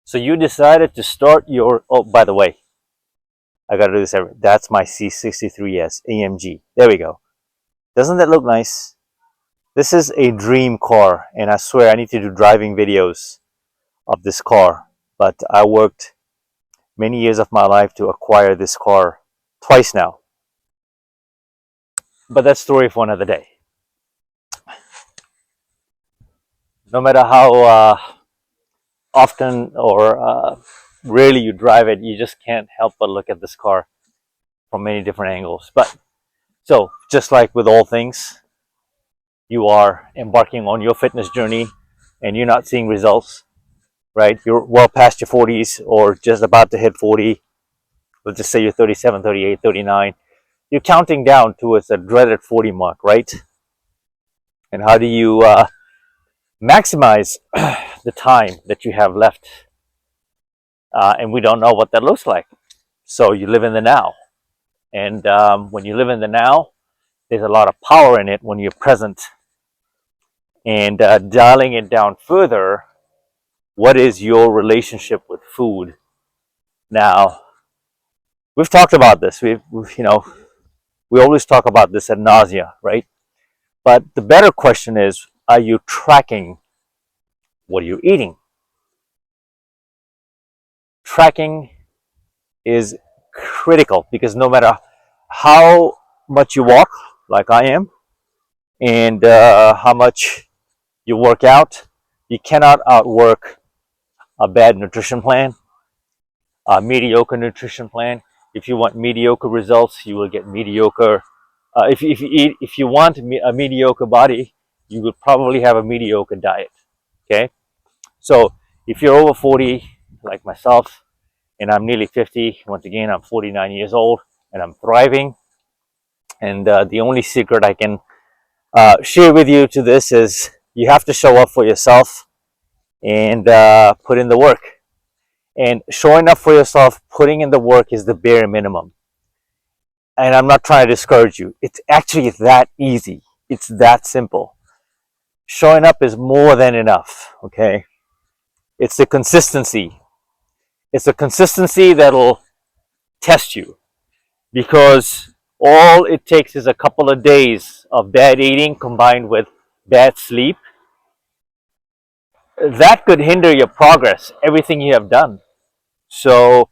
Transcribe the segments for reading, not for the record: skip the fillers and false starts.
So you decided to start your, oh, by the way, I gotta do this that's my C63S AMG. There we go. Doesn't that look nice? This is a dream car, and I swear I need to do driving videos of this car. But I worked many years of my life to acquire this car twice now. But that's story for another day. No matter how often or rarely you drive it, you just can't help but look at this car from many different angles. But so, just like with all things, you are embarking on your fitness journey and you're not seeing results, right? You're well past your 40s or just about to hit 40. Let's just say you're 37, 38, 39. You're counting down towards the dreaded 40 mark, right? And how do you maximize the time that you have left? And we don't know what that looks like. So you live in the now. And when you live in the now, there's a lot of power in it when you're present. And dialing it down further, what is your relationship with food? Now, we've talked about this. We always talk about this ad nausea, right? But the better question is, are you tracking what you're eating? Tracking is critical because no matter how much you walk, like I am, and how much you work out, you cannot outwork a bad nutrition plan, a mediocre nutrition plan. If you want mediocre results, you will get mediocre. If you want a mediocre body, you will probably have a mediocre diet. Okay, so if you're over 40, like myself, and I'm nearly 50, once again, I'm 49 years old, and I'm thriving. And the only secret I can share with you to this is you have to show up for yourself and put in the work. And showing up for yourself, putting in the work is the bare minimum. And I'm not trying to discourage you. It's actually that easy. It's that simple. Showing up is more than enough, okay? It's the consistency. It's the consistency that'll test you because all it takes is a couple of days of bad eating combined with bad sleep. That could hinder your progress, everything you have done. So,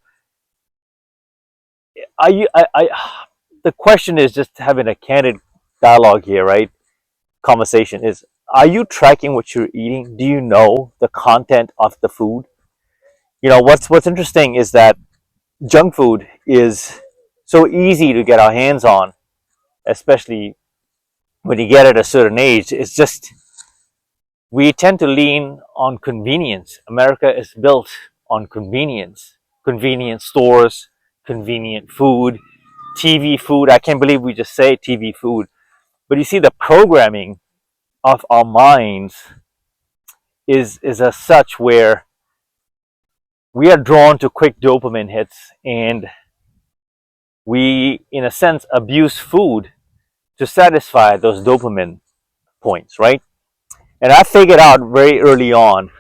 the question is just having a candid dialogue here, right? Conversation is, are you tracking what you're eating? Do you know the content of the food? What's interesting is that junk food is so easy to get our hands on, especially when you get at a certain age. It's just we tend to lean on convenience. America is built on convenience. Convenience stores, convenient food, TV food. I can't believe we just say TV food. But you see, the programming of our minds is as such where we are drawn to quick dopamine hits, and we, in a sense, abuse food to satisfy those dopamine points, right? And I figured out very early on,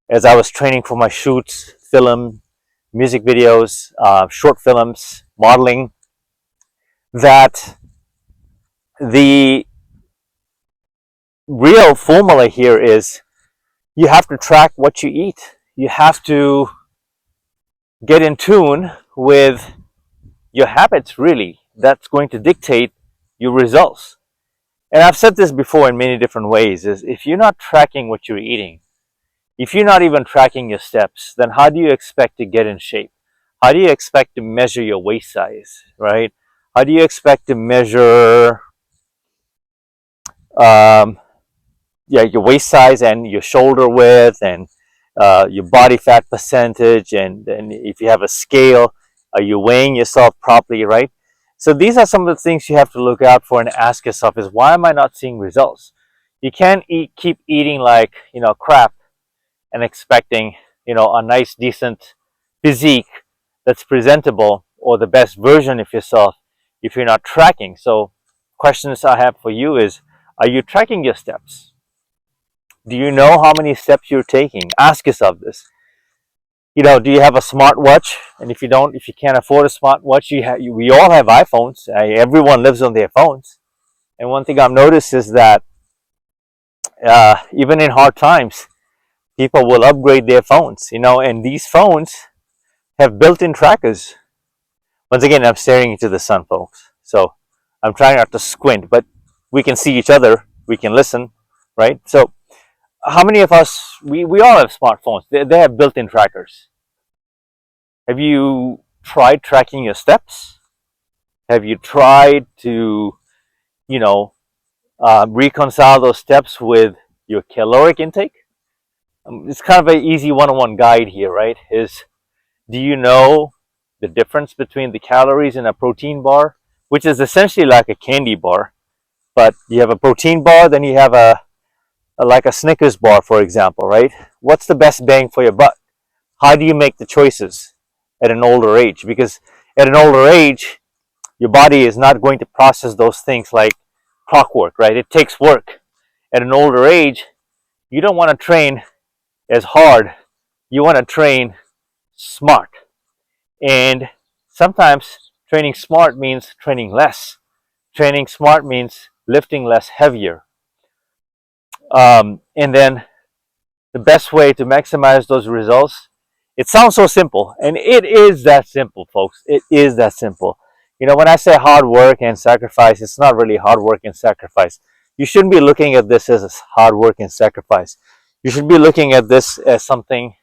as I was training for my shoots, film, music videos, short films, modeling, that the real formula here is you have to track what you eat. You have to get in tune with your habits, really. That's going to dictate your results. And I've said this before in many different ways, is if you're not tracking what you're eating, if you're not even tracking your steps, then how do you expect to get in shape? How do you expect to measure your waist size, right? How do you expect to measure your waist size and your shoulder width and your body fat percentage, and if you have a scale, are you weighing yourself properly, right? So these are some of the things you have to look out for and ask yourself is, why am I not seeing results? You can't keep eating like, crap and expecting, a nice, decent physique that's presentable or the best version of yourself if you're not tracking. So questions I have for you is, are you tracking your steps? Do you know how many steps you're taking? Ask yourself this. Do you have a smartwatch? And if you don't, if you can't afford a smartwatch, we all have iPhones. Everyone lives on their phones. And one thing I've noticed is that even in hard times, people will upgrade their phones. And these phones have built-in trackers. Once again, I'm staring into the sun, folks. So I'm trying not to squint, but we can see each other. We can listen, right? So how many of us, we all have smartphones. They have built-in trackers. Have you tried tracking your steps? Have you tried to, you know, reconcile those steps with your caloric intake? It's kind of an easy one-on-one guide here, right? Do you know the difference between the calories in a protein bar, which is essentially like a candy bar, but you have a protein bar, then you have like a Snickers bar, for example, right? What's the best bang for your buck? How do you make the choices at an older age? Because at an older age, your body is not going to process those things like clockwork, right? It takes work. At an older age, you don't want to train as hard. You want to train smart. And sometimes training smart means training less. Training smart means lifting less heavier. And then the best way to maximize those results, it sounds so simple, and it is that simple, folks. It is that simple. When I say hard work and sacrifice, it's not really hard work and sacrifice. You shouldn't be looking at this as hard work and sacrifice. You should be looking at this as something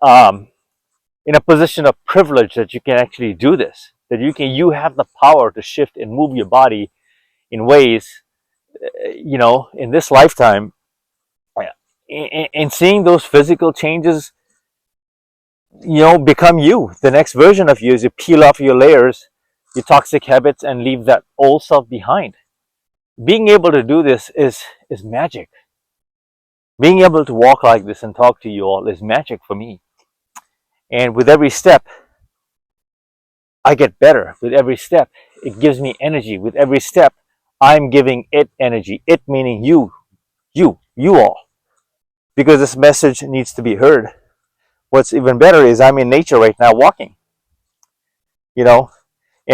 in a position of privilege, that you can actually do this, that you have the power to shift and move your body in ways, in this lifetime. And seeing those physical changes, become you, the next version of you, as you peel off your layers, your toxic habits, and leave that old self behind. Being able to do this is magic. Being able to walk like this and talk to you all is magic for me. And with every step, I get better. With every step, it gives me energy. With every step, I'm giving it energy. It meaning you all. Because this message needs to be heard. What's even better is I'm in nature right now walking. And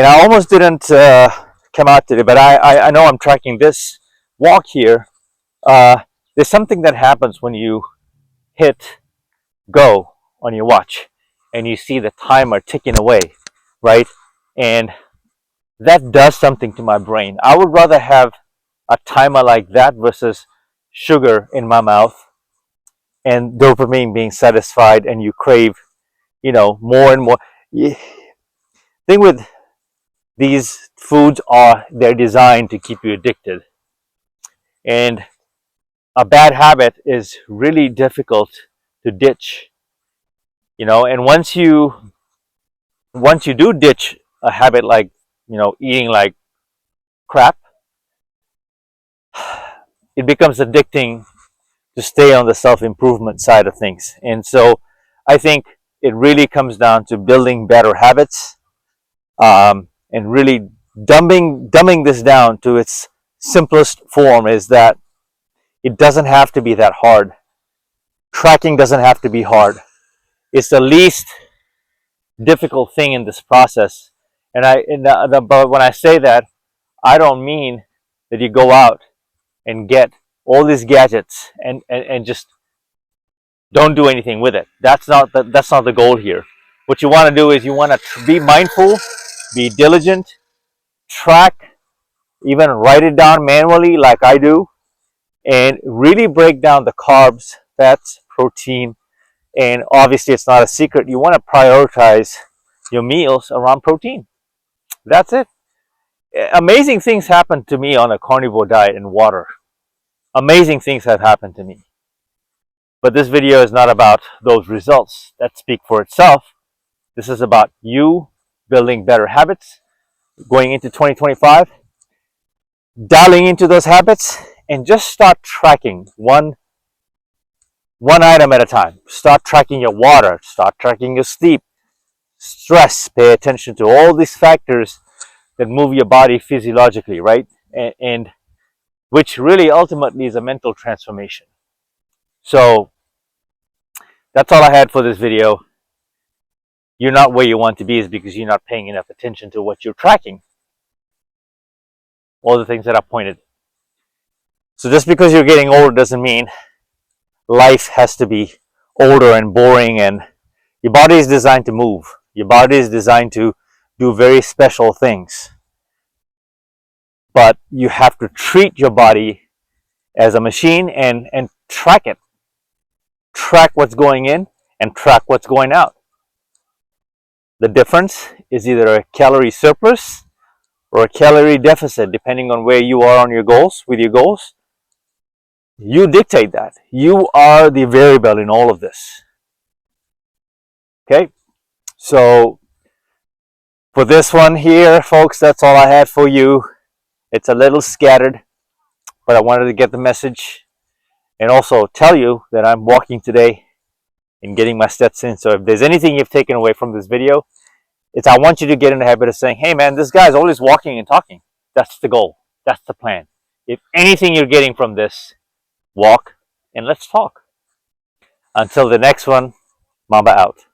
I almost didn't come out today, but I know I'm tracking this walk here. There's something that happens when you hit go on your watch and you see the timer ticking away, right? And that does something to my brain. I would rather have a timer like that versus sugar in my mouth and dopamine being satisfied, and you crave, more and more. Thing with these foods they're designed to keep you addicted. And a bad habit is really difficult to ditch. And once you do ditch a habit like, eating like crap, it becomes addicting to stay on the self-improvement side of things. And so I think it really comes down to building better habits, and really dumbing this down to its simplest form, is that it doesn't have to be that hard. Tracking doesn't have to be hard. It's the least difficult thing in this process. But when I say that, I don't mean that you go out and get all these gadgets and just don't do anything with it. That's not the goal here. What you want to do is you want to be mindful, be diligent, track, even write it down manually like I do, and really break down the carbs, fats, protein, and obviously it's not a secret. You want to prioritize your meals around protein. That's it. Amazing things happen to me on a carnivore diet and water. Amazing things have happened to me. But this video is not about those results that speak for itself. This is about you building better habits going into 2025, dialing into those habits, and just start tracking one item at a time. Start tracking your water, start tracking your sleep, stress. Pay attention to all these factors that move your body physiologically, right? And which really ultimately is a mental transformation. So that's all I had for this video. you're not where you want to be is because you're not paying enough attention to what you're tracking. All the things that I pointed. So just because you're getting older doesn't mean life has to be older and boring, and your body is designed to move. Your body is designed to do very special things. But you have to treat your body as a machine and track it. Track what's going in and track what's going out. The difference is either a calorie surplus or a calorie deficit, depending on where you are on your goals, with your goals. You dictate that. You are the variable in all of this. Okay? So for this one here, folks, that's all I had for you. It's a little scattered, but I wanted to get the message and also tell you that I'm walking today and getting my steps in. So if there's anything you've taken away from this video, it's I want you to get in the habit of saying, hey man, this guy's always walking and talking. That's the goal. That's the plan. If anything you're getting from this, walk and let's talk. Until the next one, Mamba out.